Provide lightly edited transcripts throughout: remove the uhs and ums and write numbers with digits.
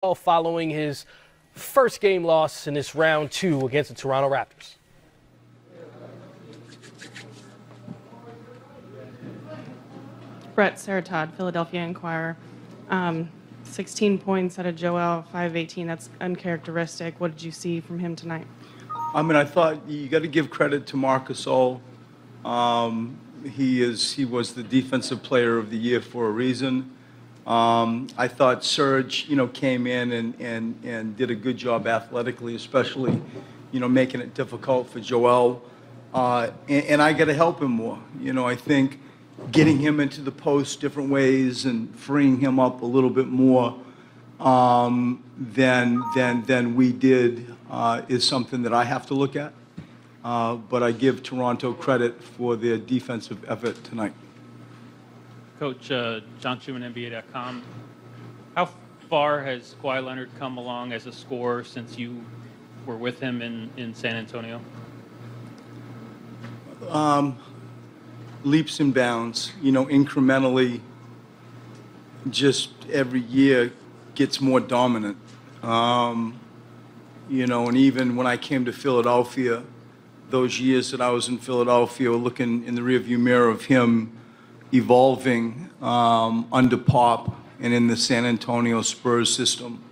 following his first game loss in this round 2 against the Toronto Raptors. Brett Saratod, Philadelphia Inquirer. 16 points out of Joel, 5-18. That's uncharacteristic. What did you see from him tonight? I thought you got to give credit to Marc Gasol. He was the defensive player of the year for a reason. I thought Serge, came in and did a good job athletically, especially, making it difficult for Joel. And I got to help him more. I think getting him into the post different ways and freeing him up a little bit more than we did is something that I have to look at. But I give Toronto credit for their defensive effort tonight. Coach, John Schumann, NBA.com. How far has Kawhi Leonard come along as a scorer since you were with him in San Antonio? Leaps and bounds, incrementally, just every year gets more dominant. And even when I came to Philadelphia, those years that I was in Philadelphia, looking in the rearview mirror of him evolving under Pop and in the San Antonio Spurs system,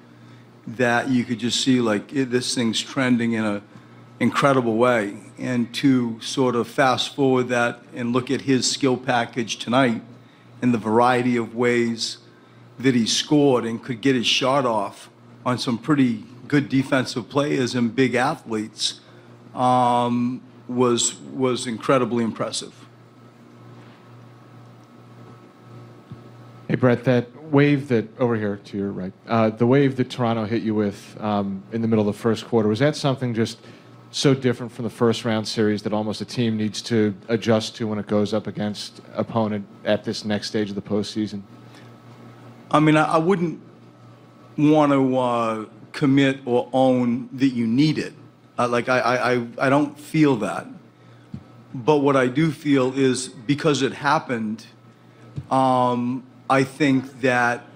that you could just see this thing's trending in an incredible way. And to sort of fast forward that and look at his skill package tonight and the variety of ways that he scored and could get his shot off on some pretty good defensive players and big athletes was incredibly impressive. Hey, Brett, that wave over here to your right, the wave that Toronto hit you with in the middle of the first quarter, was that something just so different from the first round series that almost a team needs to adjust to when it goes up against opponent at this next stage of the postseason? I wouldn't want to commit or own that you need it. I don't feel that. But what I do feel is because it happened, I think that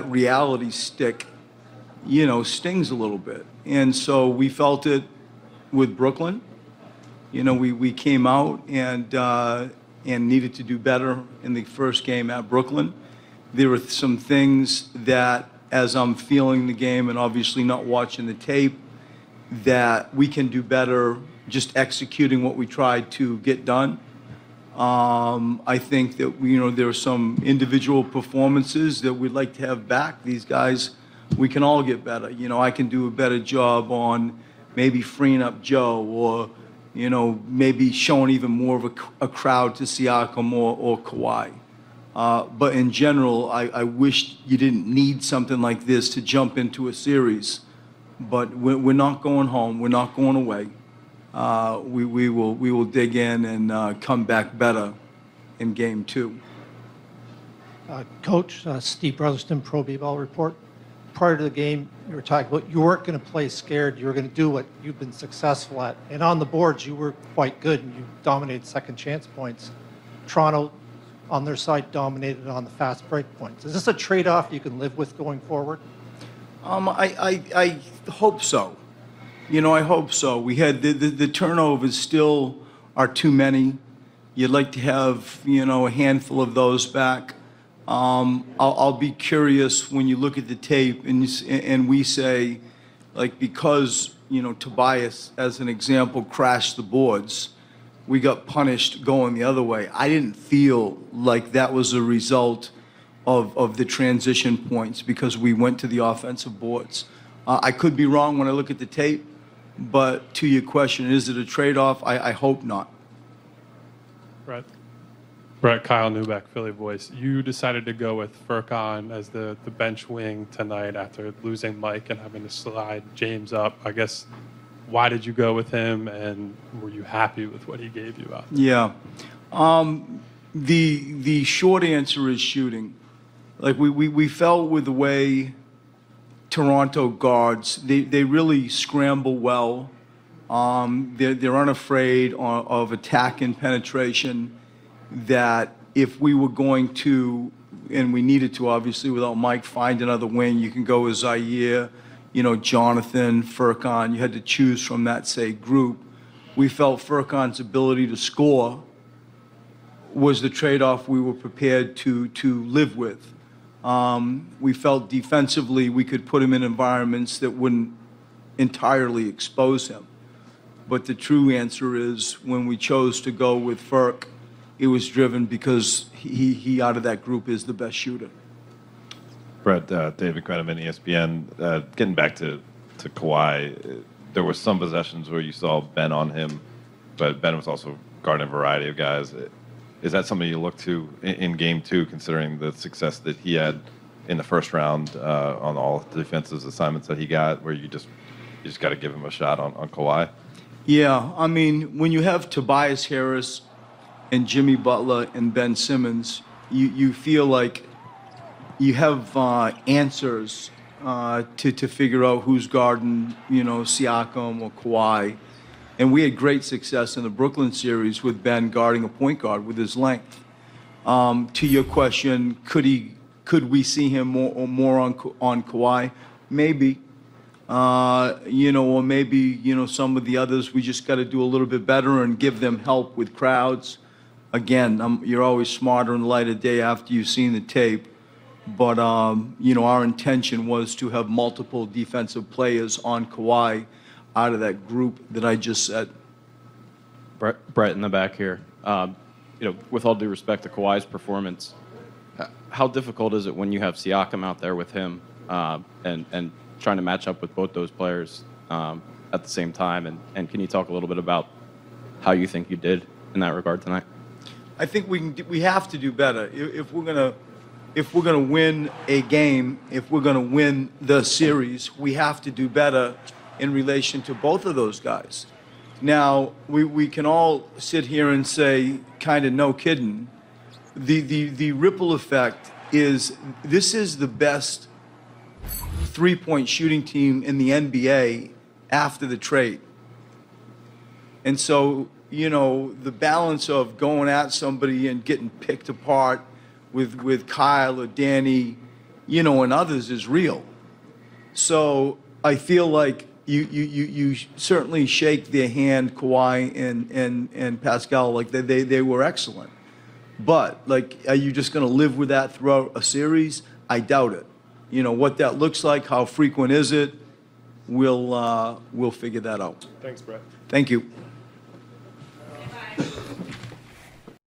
reality stick, stings a little bit. And so we felt it with Brooklyn. We came out and needed to do better in the first game at Brooklyn. There were some things that, as I'm feeling the game and obviously not watching the tape, that we can do better just executing what we tried to get done. I think that there are some individual performances that we'd like to have back. These guys, we can all get better. I can do a better job on maybe freeing up Joe, or maybe showing even more of a crowd to Siakam or Kawhi. But in general, I wish you didn't need something like this to jump into a series. But we're not going home. We're not going away. We will dig in and come back better in game 2. Coach, Steve Brotherton, Pro B-Ball Report. Prior to the game, you were talking about you weren't going to play scared. You were going to do what you've been successful at. And on the boards, you were quite good, and you dominated second chance points. Toronto, on their side, dominated on the fast break points. Is this a trade-off you can live with going forward? I hope so. I hope so. We had the turnovers still are too many. You'd like to have, a handful of those back. I'll be curious when you look at the tape and we say, because, Tobias, as an example, crashed the boards, we got punished going the other way. I didn't feel like that was a result of the transition points because we went to the offensive boards. I could be wrong when I look at the tape, but to your question, is it a trade-off? I hope not. Brett, Kyle Newbeck, Philly Voice. You decided to go with Furkan as the bench wing tonight after losing Mike and having to slide James up. I guess, why did you go with him, and were you happy with what he gave you out there? Yeah. The short answer is shooting. We felt with the way Toronto guards, they really scramble well. They're unafraid of attack and penetration, that if we were going to and we needed to, obviously, without Mike, find another wing. You can go with Zaire, Jonathan, Furkan. You had to choose from that, say, group. We felt Furkan's ability to score was the trade-off we were prepared to live with. We felt defensively we could put him in environments that wouldn't entirely expose him. But the true answer is when we chose to go with Furk, it was driven because he out of that group is the best shooter. Brett, David Krenneman, ESPN. Getting back to Kawhi, there were some possessions where you saw Ben on him, but Ben was also guarding a variety of guys. Is that something you look to in Game 2, considering the success that he had in the first round on all the defensive assignments that he got, where you just got to give him a shot on Kawhi? Yeah, I mean, when you have Tobias Harris and Jimmy Butler and Ben Simmons, you feel like you have answers to figure out who's guarding, Siakam or Kawhi. And we had great success in the Brooklyn series with Ben guarding a point guard with his length. To your question, could we see him more on Kawhi? Maybe. Or maybe, some of the others, we just got to do a little bit better and give them help with crowds. Again, you're always smarter in the light of day after you've seen the tape. But, our intention was to have multiple defensive players on Kawhi out of that group that I just said. Brett in the back here. With all due respect to Kawhi's performance, how difficult is it when you have Siakam out there with him and trying to match up with both those players at the same time? And can you talk a little bit about how you think you did in that regard tonight? I think we have to do better if we're gonna win a game. If we're gonna win the series, we have to do better in relation to both of those guys. Now we can all sit here and say, kind of no kidding. The ripple effect is this is the best three-point shooting team in the NBA after the trade. And so, the balance of going at somebody and getting picked apart with Kyle or Danny, and others is real. So I feel like you certainly shake their hand, Kawhi and Pascal, like they were excellent. But are you just going to live with that throughout a series? I doubt it. What that looks like, how frequent is it? We'll figure that out. Thanks, Brett. Thank you.